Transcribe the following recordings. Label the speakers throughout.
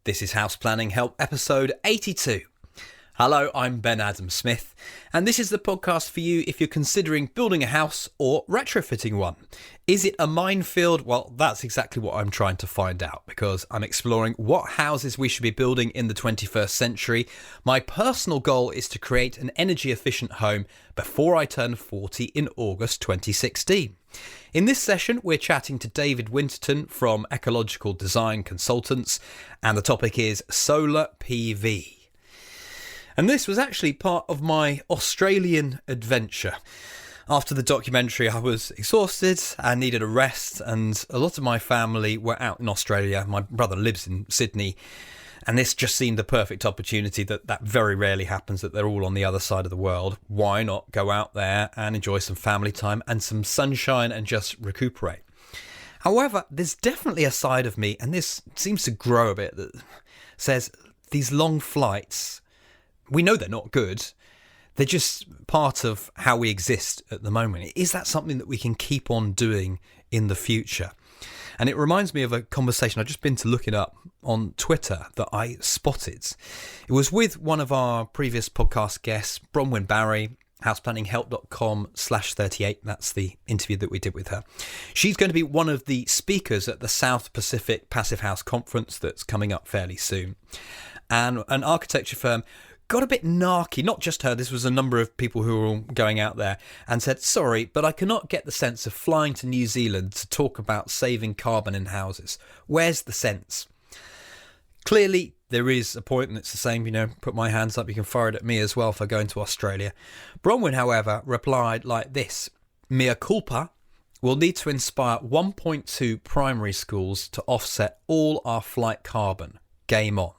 Speaker 1: This is House Planning Help episode 82. Hello, I'm Ben Adam Smith, and this is the podcast for you if you're considering building a house or retrofitting one. Is it a minefield? Well, that's exactly what I'm trying to find out, because I'm exploring what houses we should be building in the 21st century. My personal goal is to create an energy efficient home before I turn 40 in August 2016. In this session, we're chatting to David Winterton from Ecological Design Consultants, and the topic is solar PV. And this was actually part of my Australian adventure. After the documentary, I was exhausted and needed a rest, and a lot of my family were out in Australia. My brother lives in Sydney, and this just seemed the perfect opportunity that very rarely happens, that they're all on the other side of the world. Why not go out there and enjoy some family time and some sunshine and just recuperate? However, there's definitely a side of me, and this seems to grow a bit, that says these long flights, we know they're not good. They're just part of how we exist at the moment. Is that something that we can keep on doing in the future? And it reminds me of a conversation I've just been to look it up on Twitter that I spotted. It was with one of our previous podcast guests, Bronwyn Barry, houseplanninghelp.com/38. That's the interview that we did with her. She's going to be one of the speakers at the South Pacific Passive House Conference that's coming up fairly soon. And an architecture firm got a bit narky, not just her, this was a number of people who were all going out there, and said, sorry, but I cannot get the sense of flying to New Zealand to talk about saving carbon in houses. Where's the sense? Clearly, there is a point, and it's the same, put my hands up, you can fire it at me as well for going to Australia. Bronwyn, however, replied like this: mea culpa, will need to inspire 1.2 primary schools to offset all our flight carbon. Game on.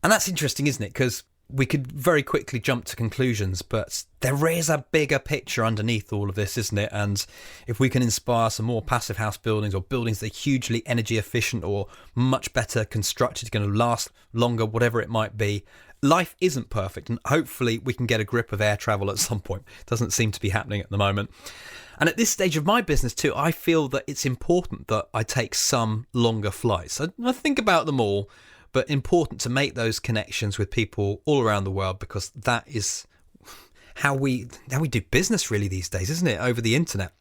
Speaker 1: And that's interesting, isn't it? Because we could very quickly jump to conclusions, but there is a bigger picture underneath all of this, isn't it? And if we can inspire some more passive house buildings, or buildings that are hugely energy efficient or much better constructed, going to last longer, whatever it might be, life isn't perfect. And hopefully we can get a grip of air travel at some point. It doesn't seem to be happening at the moment. And at this stage of my business too, I feel that it's important that I take some longer flights. I think about them all, but important to make those connections with people all around the world, because that is how we do business really these days, isn't it? Over the internet.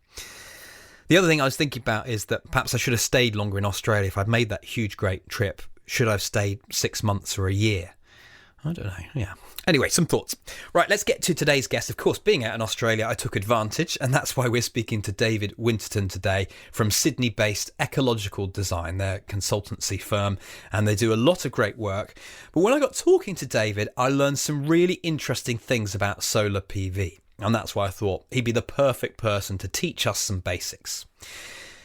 Speaker 1: The other thing I was thinking about is that perhaps I should have stayed longer in Australia. If I'd made that huge, great trip, should I have stayed 6 months or a year? I don't know. Yeah. Anyway, some thoughts. Right, let's get to today's guest. Of course, being out in Australia, I took advantage, and that's why we're speaking to David Winterton today from Sydney-based Ecological Design, their consultancy firm, and they do a lot of great work. But when I got talking to David, I learned some really interesting things about solar PV, and that's why I thought he'd be the perfect person to teach us some basics.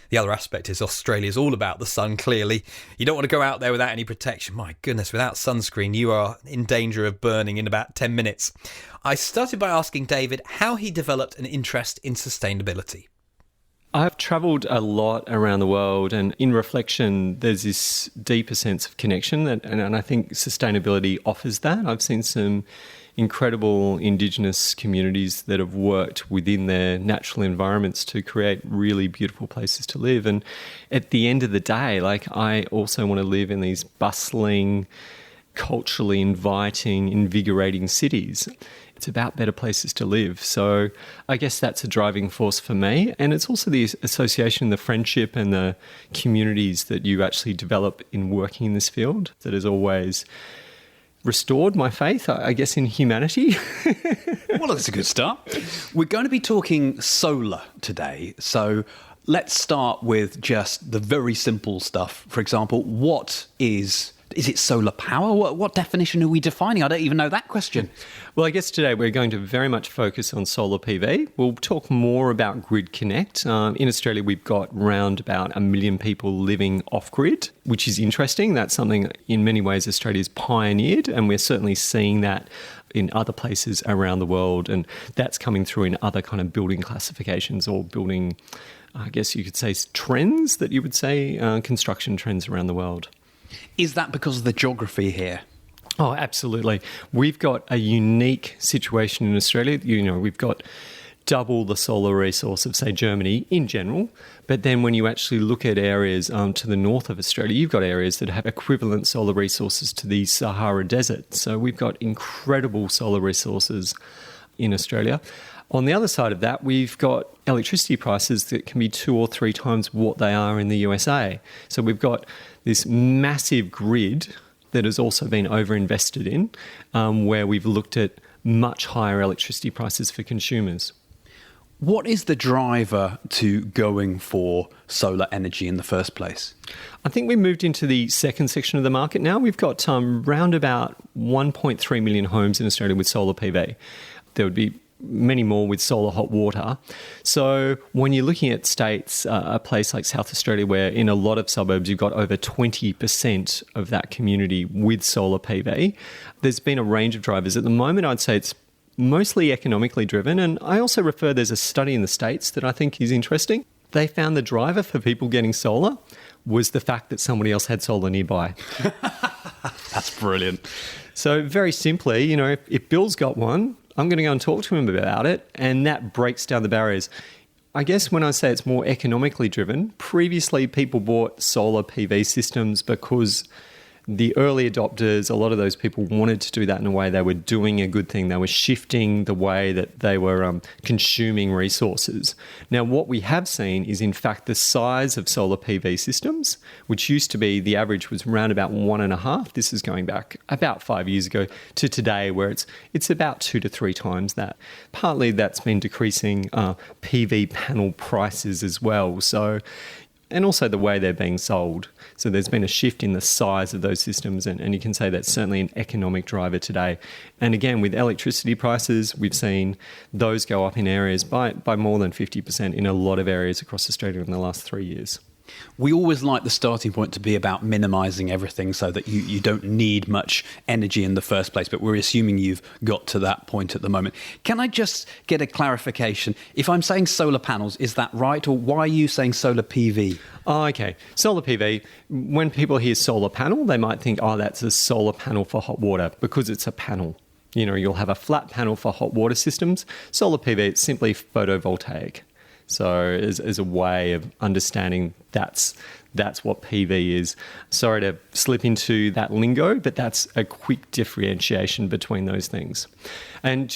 Speaker 1: The other aspect is Australia's all about the sun, clearly. You don't want to go out there without any protection. My goodness, without sunscreen, you are in danger of burning in about 10 minutes. I started by asking David how he developed an interest in sustainability.
Speaker 2: I've travelled a lot around the world, and in reflection, there's this deeper sense of connection, and I think sustainability offers that. I've seen some incredible Indigenous communities that have worked within their natural environments to create really beautiful places to live. And at the end of the day, I also want to live in these bustling, culturally inviting, invigorating cities. It's about better places to live. So I guess that's a driving force for me. And it's also the association, the friendship and the communities that you actually develop in working in this field that has always restored my faith, I guess, in humanity.
Speaker 3: Well, that's a good start. We're going to be talking solar today. So let's start with just the very simple stuff. For example, what is it solar power? What definition are we defining? I don't even know that question.
Speaker 2: Well, I guess today we're going to very much focus on solar PV. We'll talk more about Grid Connect. In Australia, we've got around about 1 million people living off-grid, which is interesting. That's something in many ways Australia's pioneered, and we're certainly seeing that in other places around the world, and that's coming through in other kind of building classifications or building, I guess you could say, trends that you would say, construction trends around the world.
Speaker 3: Is that because of the geography here?
Speaker 2: Oh, absolutely. We've got a unique situation in Australia. We've got double the solar resource of, say, Germany in general. But then when you actually look at areas to the north of Australia, you've got areas that have equivalent solar resources to the Sahara Desert. So we've got incredible solar resources in Australia. On the other side of that, we've got electricity prices that can be 2 or 3 times what they are in the USA. So we've got this massive grid that has also been overinvested in, where we've looked at much higher electricity prices for consumers.
Speaker 3: What is the driver to going for solar energy in the first place?
Speaker 2: I think we moved into the second section of the market now. We've got round about 1.3 million homes in Australia with solar PV. There would be many more with solar hot water. So when you're looking at states, a place like South Australia, where in a lot of suburbs you've got over 20% of that community with solar PV, there's been a range of drivers. At the moment, I'd say it's mostly economically driven. And I also there's a study in the States that I think is interesting. They found the driver for people getting solar was the fact that somebody else had solar nearby.
Speaker 3: That's brilliant.
Speaker 2: So very simply, if Bill's got one, I'm going to go and talk to him about it, and that breaks down the barriers. I guess when I say it's more economically driven, previously people bought solar PV systems because the early adopters, a lot of those people wanted to do that in a way they were doing a good thing. They were shifting the way that they were consuming resources. Now, what we have seen is, in fact, the size of solar PV systems, which used to be the average was around about 1.5. This is going back about 5 years ago to today, where it's about 2 to 3 times that. Partly that's been decreasing PV panel prices as well. And also the way they're being sold. So there's been a shift in the size of those systems, and you can say that's certainly an economic driver today. And again, with electricity prices, we've seen those go up in areas by more than 50% in a lot of areas across Australia in the last 3 years.
Speaker 3: We always like the starting point to be about minimising everything so that you don't need much energy in the first place, but we're assuming you've got to that point at the moment. Can I just get a clarification? If I'm saying solar panels, is that right? Or why are you saying solar PV?
Speaker 2: Oh, okay. Solar PV, when people hear solar panel, they might think, that's a solar panel for hot water, because it's a panel. You'll have a flat panel for hot water systems. Solar PV, it's simply photovoltaic. So as a way of understanding that's what PV is. Sorry to slip into that lingo, but that's a quick differentiation between those things. And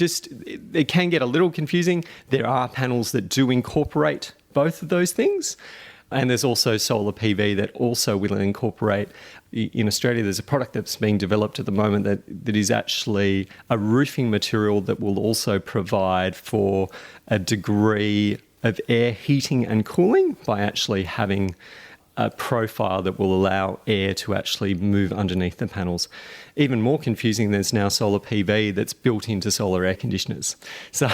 Speaker 2: it can get a little confusing. There are panels that do incorporate both of those things. And there's also solar PV that also will incorporate. In Australia, there's a product that's being developed at the moment that is actually a roofing material that will also provide for a degree of air heating and cooling by actually having a profile that will allow air to actually move underneath the panels. Even more confusing, there's now solar PV that's built into solar air conditioners. So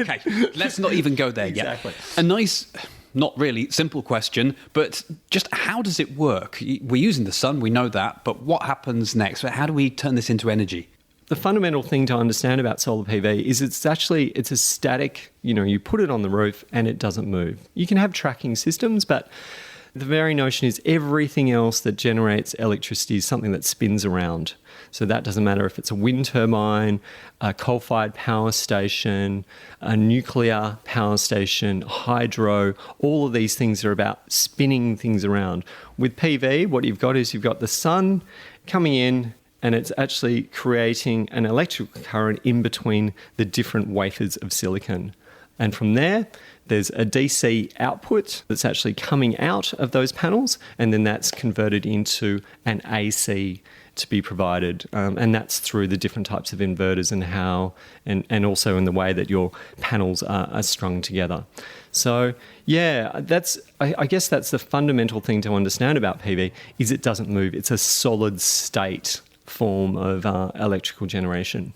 Speaker 3: okay, let's not even go there yet.
Speaker 2: Exactly.
Speaker 3: A nice, not really simple question, but just how does it work? We're using the sun, we know that, but what happens next? How do we turn this into energy?
Speaker 2: The fundamental thing to understand about solar PV is it's a static, you put it on the roof and it doesn't move. You can have tracking systems, but the very notion is everything else that generates electricity is something that spins around. So that doesn't matter if it's a wind turbine, a coal-fired power station, a nuclear power station, hydro, all of these things are about spinning things around. With PV, what you've got is you've got the sun coming in, and it's actually creating an electrical current in between the different wafers of silicon. And from there's a DC output that's actually coming out of those panels, and then that's converted into an AC to be provided. And that's through the different types of inverters and also in the way that your panels are strung together. So, I guess that's the fundamental thing to understand about PV is it doesn't move. It's a solid state form of electrical generation.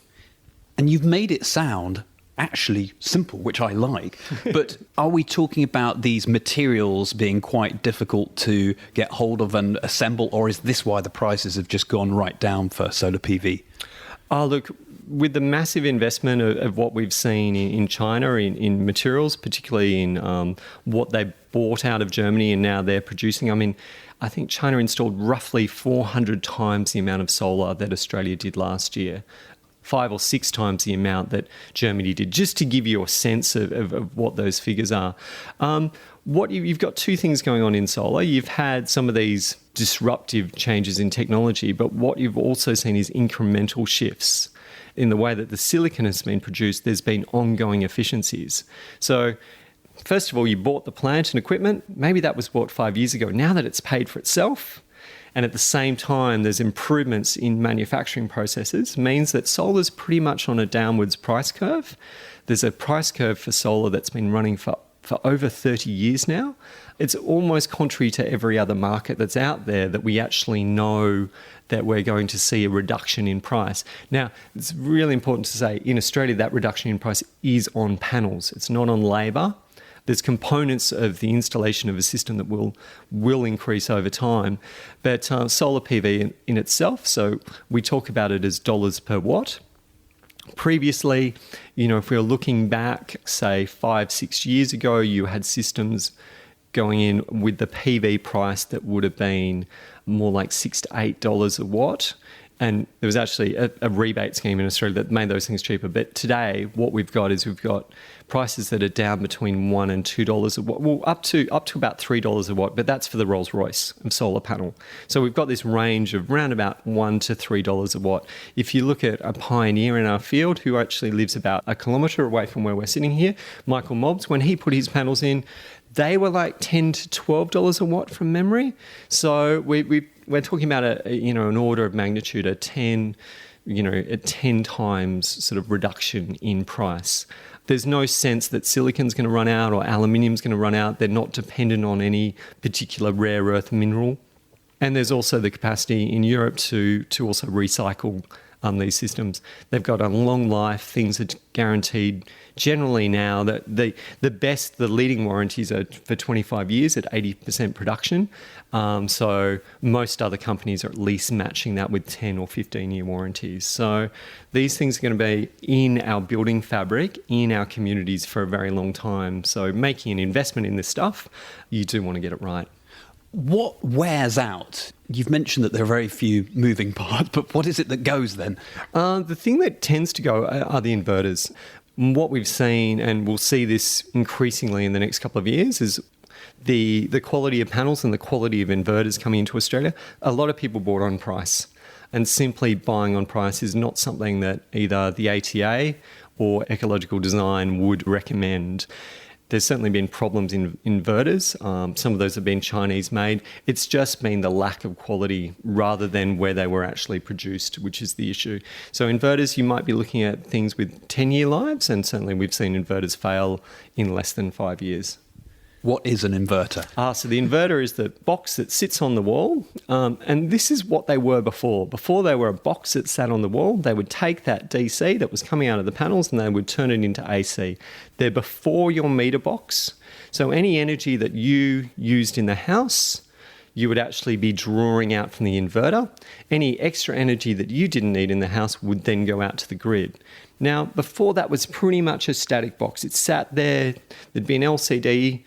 Speaker 3: And you've made it sound actually simple, which I like. But are we talking about these materials being quite difficult to get hold of and assemble, or is this why the prices have just gone right down for solar PV?
Speaker 2: Look, with the massive investment of what we've seen in China in materials, particularly in what they bought out of Germany and now they're producing, I think China installed roughly 400 times the amount of solar that Australia did last year. 5 or 6 times the amount that Germany did, just to give you a sense of what those figures are. You've got two things going on in solar. You've had some of these disruptive changes in technology, but what you've also seen is incremental shifts in the way that the silicon has been produced. There's been ongoing efficiencies. So first of all, you bought the plant and equipment. Maybe that was bought 5 years ago. Now that it's paid for itself, and at the same time, there's improvements in manufacturing processes, means that solar's pretty much on a downwards price curve. There's a price curve for solar that's been running for over 30 years now. It's almost contrary to every other market that's out there that we actually know that we're going to see a reduction in price. Now, it's really important to say, in Australia, that reduction in price is on panels. It's not on labour. There's components of the installation of a system that will increase over time. But solar PV in itself, so we talk about it as dollars per watt. Previously, if we were looking back, say 5-6 years ago, you had systems going in with the PV price that would have been more like $6 to $8 a watt. And there was actually a rebate scheme in Australia that made those things cheaper. But today, what we've got prices that are down between $1 and $2 a watt, well, up to about $3 a watt, but that's for the Rolls-Royce of solar panel. So we've got this range of around about $1 to $3 a watt. If you look at a pioneer in our field who actually lives about a kilometre away from where we're sitting here, Michael Mobbs, when he put his panels in, they were like $10 to $12 a watt from memory. So we're talking about an order of magnitude, a 10 times sort of reduction in price. There's no sense that silicon's going to run out or aluminium's going to run out. They're not dependent on any particular rare earth mineral. And there's also the capacity in Europe to also recycle these systems. They've got a long life. Things are guaranteed generally now that the leading warranties are for 25 years at 80% production. So most other companies are at least matching that with 10 or 15-year warranties. So these things are going to be in our building fabric, in our communities for a very long time. So making an investment in this stuff, you do want to get it right.
Speaker 3: What wears out? You've mentioned that there are very few moving parts, but what is it that goes then?
Speaker 2: The thing that tends to go are the inverters. What we've seen, and we'll see this increasingly in the next couple of years, is the quality of panels and the quality of inverters coming into Australia. A lot of people bought on price, and simply buying on price is not something that either the ATA or Ecological Design would recommend. There's certainly been problems in inverters. Some of those have been Chinese made. It's just been the lack of quality rather than where they were actually produced, which is the issue. So inverters, you might be looking at things with 10-year lives, and certainly we've seen inverters fail in less than 5 years.
Speaker 3: What is an inverter?
Speaker 2: So the inverter is the box that sits on the wall. And this is what they were before. Before they were a box that sat on the wall, they would take that DC that was coming out of the panels and they would turn it into AC. They're before your meter box. So any energy that you used in the house, you would actually be drawing out from the inverter. Any extra energy that you didn't need in the house would then go out to the grid. Now, before that was pretty much a static box. It sat there. There'd be an LCD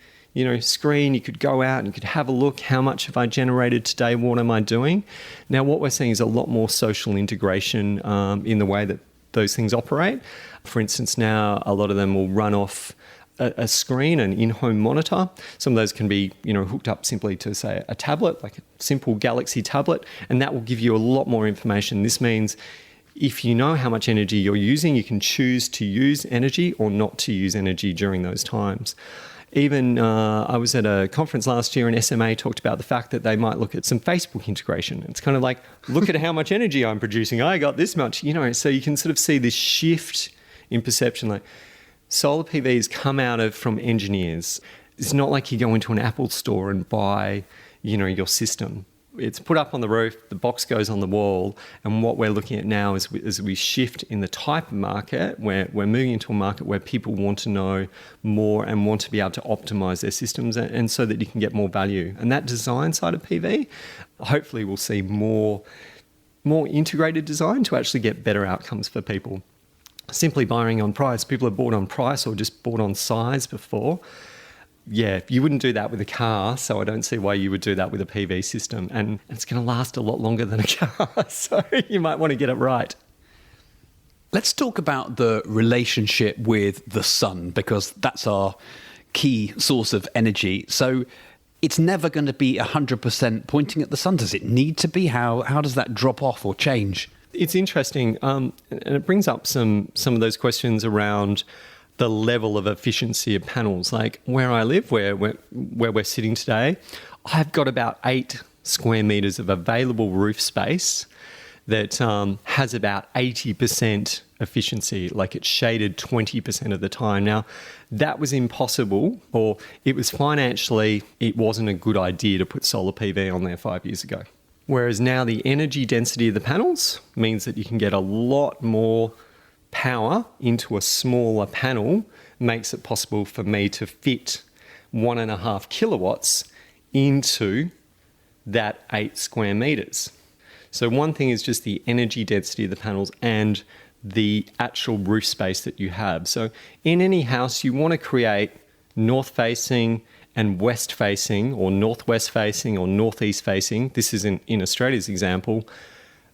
Speaker 2: screen. You could go out and you could have a look. How much have I generated today? What am I doing? Now, what we're seeing is a lot more social integration in the way that those things operate. For instance, now a lot of them will run off a screen, an in-home monitor. Some of those can be, hooked up simply to, say, a tablet, like a simple Galaxy tablet, and that will give you a lot more information. This means if you know how much energy you're using, you can choose to use energy or not to use energy during those times. Even I was at a conference last year and SMA talked about the fact that they might look at some Facebook integration. It's kind of like, look at how much energy I'm producing. I got this much, so you can sort of see this shift in perception. Like solar PV has come from engineers. It's not like you go into an Apple store and buy, your system. It's put up on the roof, the box goes on the wall, and what we're looking at now is as we shift in the type of market, where we're moving into a market where people want to know more and want to be able to optimize their systems and so that you can get more value. And that design side of PV, hopefully we'll see more integrated design to actually get better outcomes for people. Simply buying on price, people have bought on price or just bought on size before. Yeah, you wouldn't do that with a car, so I don't see why you would do that with a PV system. And it's going to last a lot longer than a car, so you might want to get it right.
Speaker 3: Let's talk about the relationship with the sun, because that's our key source of energy. So it's never going to be 100% pointing at the sun. Does it need to be? How does that drop off or change?
Speaker 2: It's interesting, and it brings up some of those questions around the level of efficiency of panels. Like where I live, where we're sitting today, I've got about 8 square metres of available roof space that has about 80% efficiency, like it's shaded 20% of the time. Now, that was impossible, or it was financially, it wasn't a good idea to put solar PV on there 5 years ago. Whereas now the energy density of the panels means that you can get a lot more power into a smaller panel, makes it possible for me to fit 1.5 kilowatts into that 8 square metres. So one thing is just the energy density of the panels and the actual roof space that you have. So in any house, you want to create north-facing and west-facing, or northwest-facing or northeast-facing. This is in Australia's example,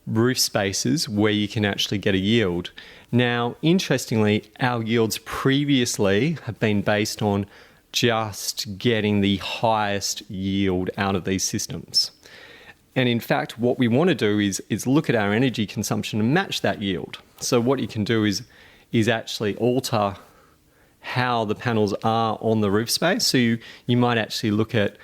Speaker 2: roof spaces where you can actually get a yield. Now, interestingly, our yields previously have been based on just getting the highest yield out of these systems. And in fact, what we want to do is look at our energy consumption and match that yield. So what you can do is actually alter how the panels are on the roof space. So you might actually look at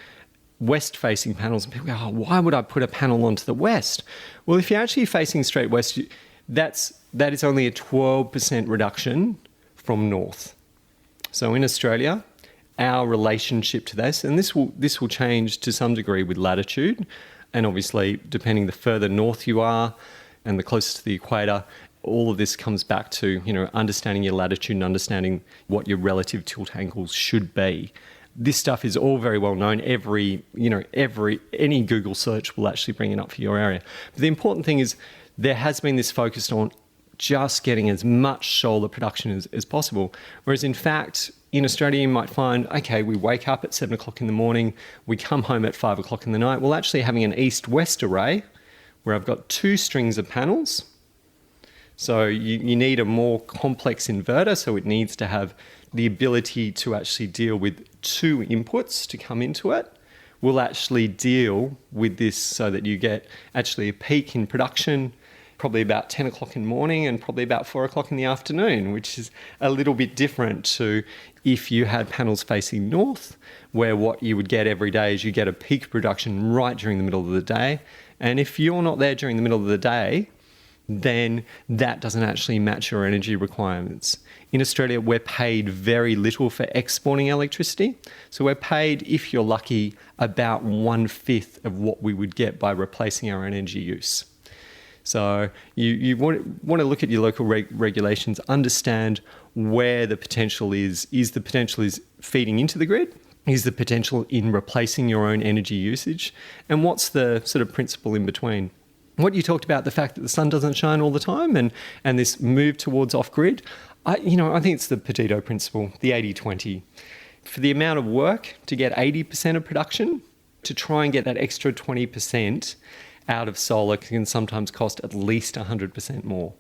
Speaker 2: west-facing panels and people go, oh, why would I put a panel onto the west? Well, if you're actually facing straight west, that is only a 12% reduction from north. So in Australia, our relationship to this, and this will change to some degree with latitude, and obviously depending the further north you are and the closer to the equator, all of this comes back to, understanding your latitude and understanding what your relative tilt angles should be. This stuff is all very well known. Any Google search will actually bring it up for your area. But the important thing is there has been this focus on just getting as much solar production as possible. Whereas in fact, in Australia, you might find, okay, we wake up at 7 o'clock in the morning, we come home at 5 o'clock in the night. Well, actually having an east-west array where I've got 2 strings of panels. So you need a more complex inverter, so it needs to have the ability to actually deal with 2 inputs to come into it. We'll actually deal with this so that you get actually a peak in production probably about 10 o'clock in the morning and probably about 4 o'clock in the afternoon, which is a little bit different to if you had panels facing north, where what you would get every day is you get a peak production right during the middle of the day. And if you're not there during the middle of the day, then that doesn't actually match your energy requirements. In Australia, we're paid very little for exporting electricity. So we're paid, if you're lucky, about 1/5 of what we would get by replacing our energy use. So you want to look at your local regulations, understand where the potential is. Is the potential feeding into the grid? Is the potential in replacing your own energy usage? And what's the sort of principle in between? What you talked about, the fact that the sun doesn't shine all the time and this move towards off-grid, I think it's the Petito principle, the 80-20. For the amount of work to get 80% of production, to try and get that extra 20% out of solar can sometimes cost at least 100% more.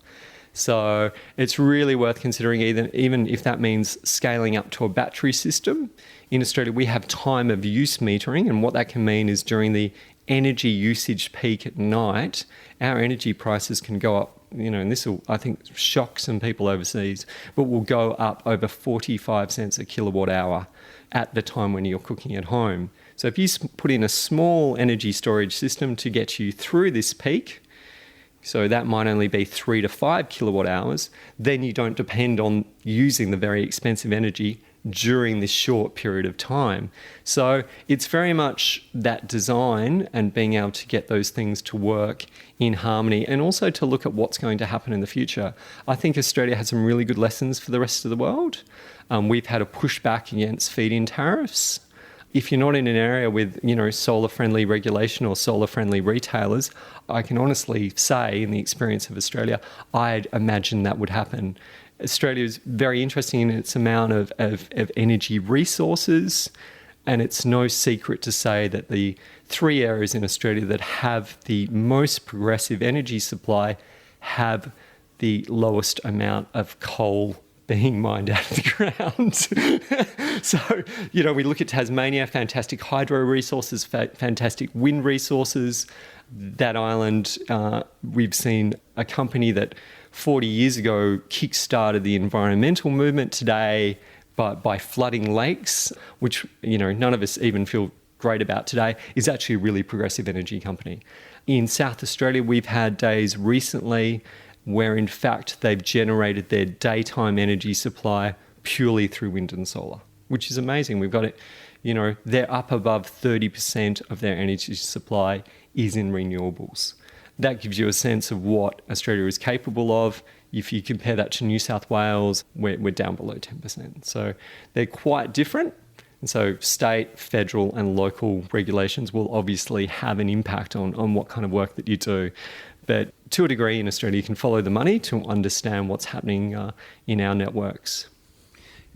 Speaker 2: So it's really worth considering, even if that means scaling up to a battery system. In Australia, we have time of use metering, and what that can mean is during the energy usage peak at night, our energy prices can go up, and this will, I think, shock some people overseas, but will go up over 45 cents a kilowatt hour at the time when you're cooking at home. So if you put in a small energy storage system to get you through this peak, so that might only be 3 to 5 kilowatt hours, then you don't depend on using the very expensive energy during this short period of time. So it's very much that design and being able to get those things to work in harmony, and also to look at what's going to happen in the future. I think Australia has some really good lessons for the rest of the world. We've had a pushback against feed-in tariffs. If you're not in an area with, solar-friendly regulation or solar-friendly retailers, I can honestly say, in the experience of Australia, I'd imagine that would happen. Australia is very interesting in its amount of energy resources, and it's no secret to say that the 3 areas in Australia that have the most progressive energy supply have the lowest amount of coal being mined out of the ground. So, we look at Tasmania, fantastic hydro resources, fantastic wind resources. That island, we've seen a company that 40 years ago kick-started the environmental movement today by flooding lakes, which, none of us even feel great about today, is actually a really progressive energy company. In South Australia, we've had days recently where in fact they've generated their daytime energy supply purely through wind and solar, which is amazing. We've got it, they're up above 30% of their energy supply is in renewables. That gives you a sense of what Australia is capable of. If you compare that to New South Wales, we're down below 10%. So they're quite different. And so state, federal and local regulations will obviously have an impact on what kind of work that you do. But to a degree in Australia, you can follow the money to understand what's happening in our networks.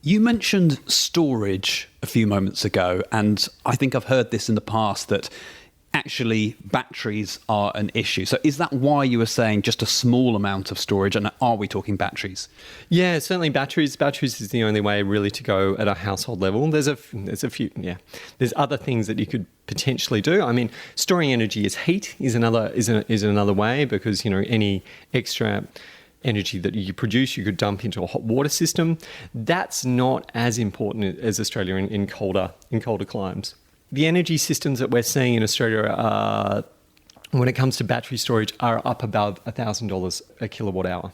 Speaker 3: You mentioned storage a few moments ago, and I think I've heard this in the past that actually batteries are an issue. So is that why you were saying just a small amount of storage, and are we talking batteries?
Speaker 2: Yeah, certainly batteries. Batteries is the only way really to go at a household level. There's a few, There's other things that you could potentially do. I mean, storing energy as heat is another way, because any extra energy that you produce, you could dump into a hot water system. That's not as important as Australia in colder climes. The energy systems that we're seeing in Australia when it comes to battery storage are up above $1,000 a kilowatt hour.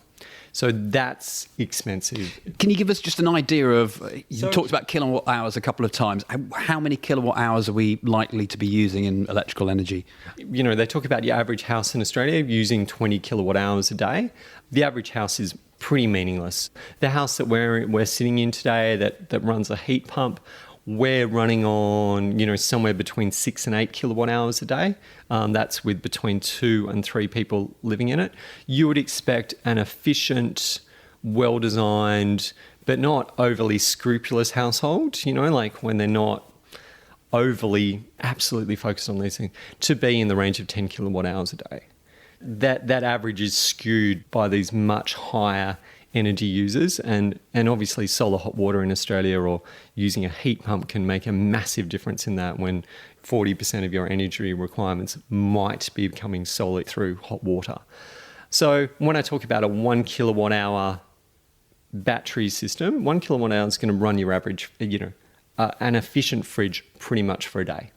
Speaker 2: So that's expensive.
Speaker 3: Can you give us just an idea of, you talked about kilowatt hours a couple of times, how many kilowatt hours are we likely to be using in electrical energy?
Speaker 2: They talk about your average house in Australia using 20 kilowatt hours a day. The average house is pretty meaningless. The house that we're sitting in today that runs a heat pump, we're running on, somewhere between 6 and 8 kilowatt hours a day. That's with between 2 and 3 people living in it. You would expect an efficient, well-designed, but not overly scrupulous household, like when they're not overly absolutely focused on these things, to be in the range of 10 kilowatt hours a day. That average is skewed by these much higher energy users, and obviously solar hot water in Australia or using a heat pump can make a massive difference in that, when 40% of your energy requirements might be coming solely through hot water. So when I talk about a 1 kilowatt hour battery system, 1 kilowatt hour is going to run your average, an efficient fridge pretty much for a day.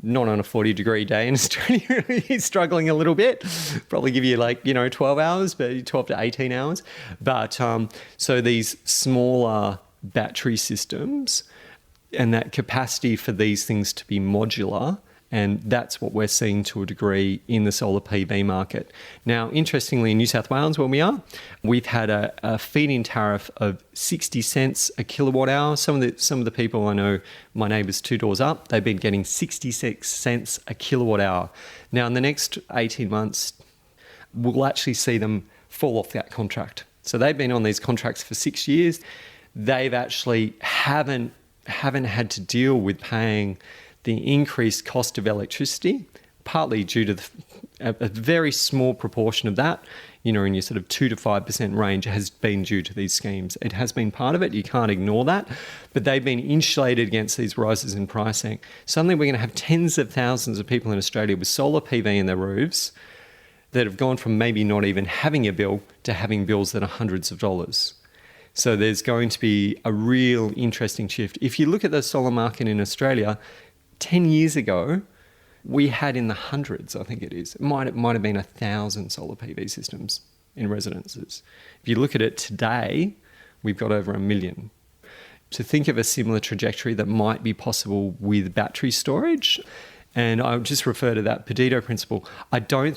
Speaker 2: Not on a 40-degree day in Australia, really struggling a little bit. Probably give you 12 hours, but 12 to 18 hours. But so these smaller battery systems and that capacity for these things to be modular, and that's what we're seeing to a degree in the solar PV market. Now, interestingly, in New South Wales, where we are, we've had a feed-in tariff of 60 cents a kilowatt hour. Some of the people I know, my neighbours 2 doors up, they've been getting 66 cents a kilowatt hour. Now, in the next 18 months, we'll actually see them fall off that contract. So they've been on these contracts for 6 years. They've actually haven't had to deal with paying the increased cost of electricity, partly due to a very small proportion of that, in your sort of 2 to 5% range has been due to these schemes. It has been part of it. You can't ignore that. But they've been insulated against these rises in pricing. Suddenly we're going to have tens of thousands of people in Australia with solar PV in their roofs that have gone from maybe not even having a bill to having bills that are hundreds of dollars. So there's going to be a real interesting shift. If you look at the solar market in Australia, 10 years ago, we had in the hundreds, I think it is. It might have been 1,000 solar PV systems in residences. If you look at it today, we've got over 1 million. To think of a similar trajectory that might be possible with battery storage, and I would just refer to that Pareto principle. I don't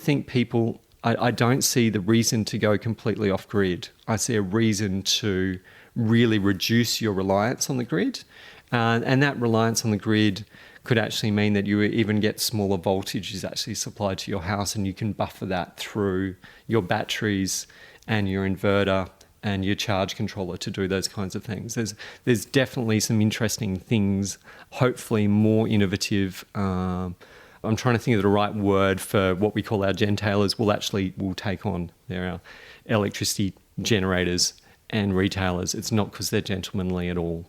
Speaker 2: see the reason to go completely off grid. I see a reason to really reduce your reliance on the grid. And that reliance on the grid could actually mean that you even get smaller voltages actually supplied to your house, and you can buffer that through your batteries and your inverter and your charge controller to do those kinds of things. There's definitely some interesting things, hopefully more innovative I'm trying to think of the right word for what we call our gentailers, will take on. They're our electricity generators and retailers. It's not because they're gentlemanly at all.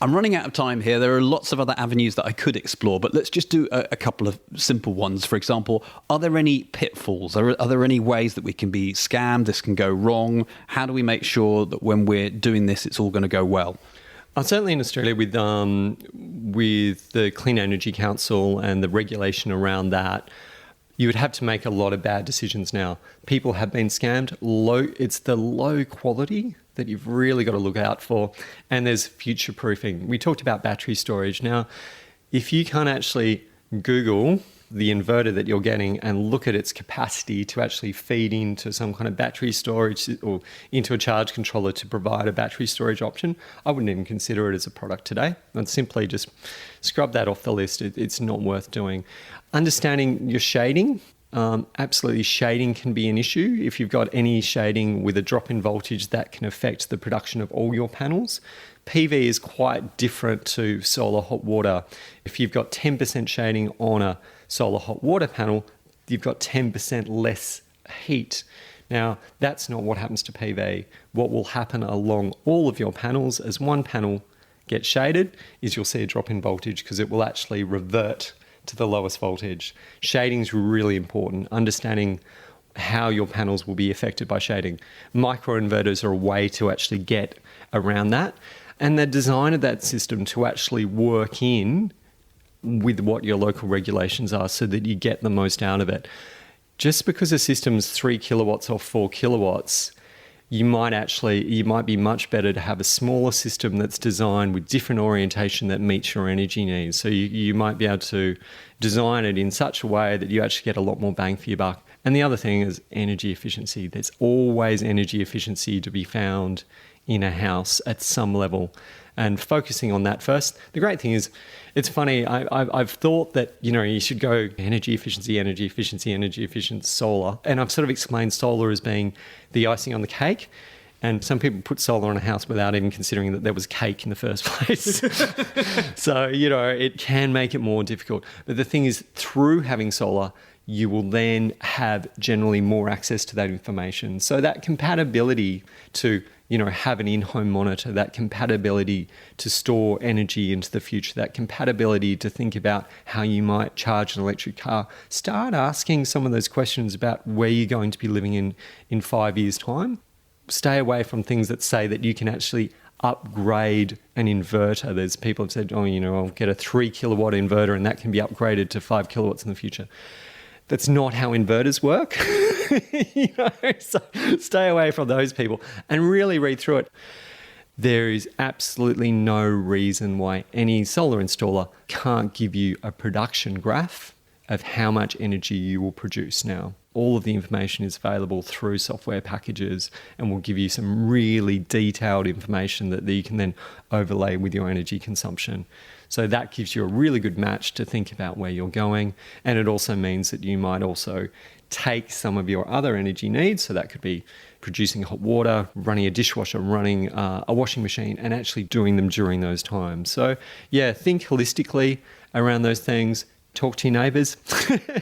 Speaker 3: I'm running out of time here. There are lots of other avenues that I could explore, but let's just do a couple of simple ones. For example, are there any pitfalls? Are there any ways that we can be scammed? This can go wrong. How do we make sure that when we're doing this, it's all going to go well?
Speaker 2: Certainly in Australia with the Clean Energy Council and the regulation around that, you would have to make a lot of bad decisions now. People have been scammed. It's the low quality that you've really got to look out for. And there's future proofing. We talked about battery storage. Now, if you can't actually Google the inverter that you're getting and look at its capacity to actually feed into some kind of battery storage or into a charge controller to provide a battery storage option, I wouldn't even consider it as a product today. I'd simply just scrub that off the list. It's not worth doing. Understanding your shading. Absolutely, shading can be an issue. If you've got any shading with a drop in voltage, that can affect the production of all your panels. PV is quite different to solar hot water. If you've got 10% shading on a solar hot water panel, you've got 10% less heat. Now, that's not what happens to PV. What will happen along all of your panels as one panel gets shaded is you'll see a drop in voltage because it will actually revert to the lowest voltage. Shading is really important. Understanding how your panels will be affected by shading. Microinverters are a way to actually get around that. And the design of that system to actually work in with what your local regulations are so that you get the most out of it. Just because a system's 3 kilowatts or 4 kilowatts, you might be much better to have a smaller system that's designed with different orientation that meets your energy needs. So you might be able to design it in such a way that you actually get a lot more bang for your buck. And the other thing is energy efficiency. There's always energy efficiency to be found in a house at some level, and focusing on that first. The great thing is, it's funny, I've thought that, you should go energy efficient solar. And I've sort of explained solar as being the icing on the cake. And some people put solar on a house without even considering that there was cake in the first place. So, it can make it more difficult. But the thing is, through having solar, you will then have generally more access to that information. So that compatibility to have an in-home monitor, that compatibility to store energy into the future, that compatibility to think about how you might charge an electric car. Start asking some of those questions about where you're going to be living in 5 years' time. Stay away from things that say that you can actually upgrade an inverter. There's people have said, I'll get a 3 kilowatt inverter and that can be upgraded to 5 kilowatts in the future. That's not how inverters work. So stay away from those people and really read through it. There is absolutely no reason why any solar installer can't give you a production graph of how much energy you will produce now. All of the information is available through software packages and will give you some really detailed information that you can then overlay with your energy consumption. So that gives you a really good match to think about where you're going. And it also means that you might also take some of your other energy needs. So that could be producing hot water, running a dishwasher, running a washing machine, and actually doing them during those times. So yeah, think holistically around those things. Talk to your neighbours.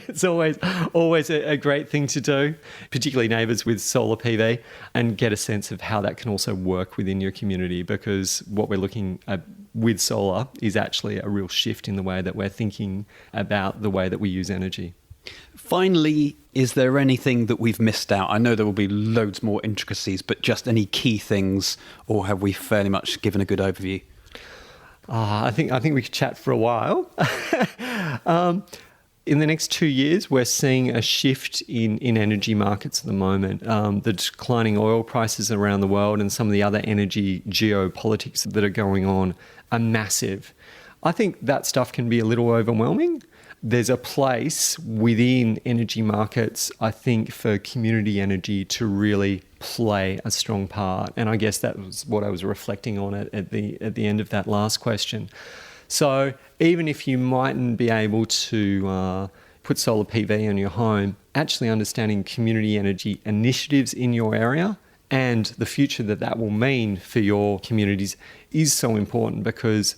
Speaker 2: It's always a great thing to do, particularly neighbours with solar PV, and get a sense of how that can also work within your community, because what we're looking at with solar is actually a real shift in the way that we're thinking about the way that we use energy.
Speaker 3: Finally, is there anything that we've missed out? I know there will be loads more intricacies, but just any key things, or have we fairly much given a good overview?
Speaker 2: I think we could chat for a while. In the next 2 years, we're seeing a shift in energy markets at the moment. The declining oil prices around the world and some of the other energy geopolitics that are going on are massive. I think that stuff can be a little overwhelming. There's a place within energy markets, I think, for community energy to really play a strong part. And I guess that was what I was reflecting on at the end of that last question. So even if you mightn't be able to put solar PV on your home, actually understanding community energy initiatives in your area and the future that will mean for your communities is so important, because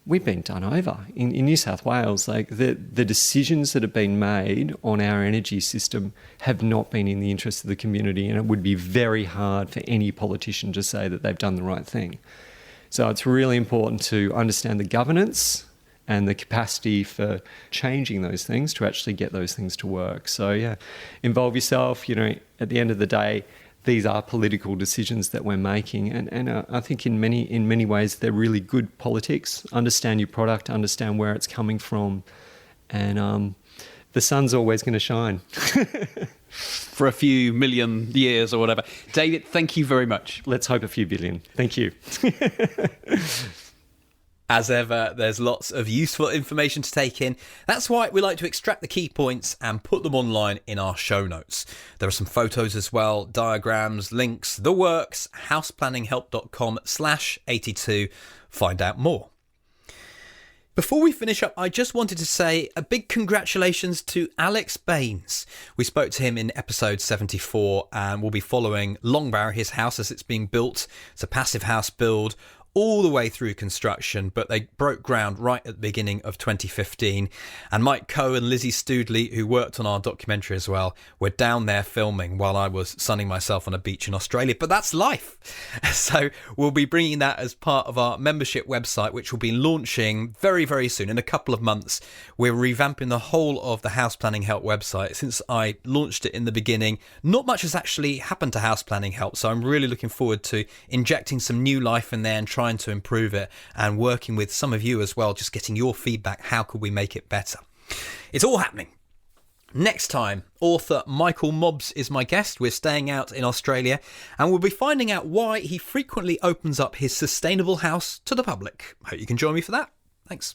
Speaker 2: we've been done over in New South Wales. Like the decisions that have been made on our energy system have not been in the interest of the community, and it would be very hard for any politician to say that they've done the right thing. So it's really important to understand the governance and the capacity for changing those things to actually get those things to work. So yeah, involve yourself. At the end of the day, these are political decisions that we're making, and I think in many ways they're really good politics. Understand your product, understand where it's coming from, and the sun's always going to shine.
Speaker 3: For a few million years or whatever. David, thank you very much.
Speaker 2: Let's hope a few billion. Thank you.
Speaker 1: As ever, there's lots of useful information to take in. That's why we like to extract the key points and put them online in our show notes. There are some photos as well, diagrams, links, the works, houseplanninghelp.com/82. Find out more. Before we finish up, I just wanted to say a big congratulations to Alex Baines. We spoke to him in episode 74 and we'll be following Longbarrow, his house, as it's being built. It's a passive house build all the way through construction, but they broke ground right at the beginning of 2015. And Mike Coe and Lizzie Stoodley, who worked on our documentary as well, were down there filming while I was sunning myself on a beach in Australia. But that's life. So we'll be bringing that as part of our membership website, which will be launching very, very soon, in a couple of months. We're revamping the whole of the House Planning Help website. Since I launched it in the beginning, not much has actually happened to House Planning Help. So I'm really looking forward to injecting some new life in there and trying to improve it, and working with some of you as well, just getting your feedback. How could we make it better? It's all happening. Next time, author Michael Mobbs is my guest. We're staying out in Australia and we'll be finding out why he frequently opens up his sustainable house to the public. Hope you can join me for that. Thanks.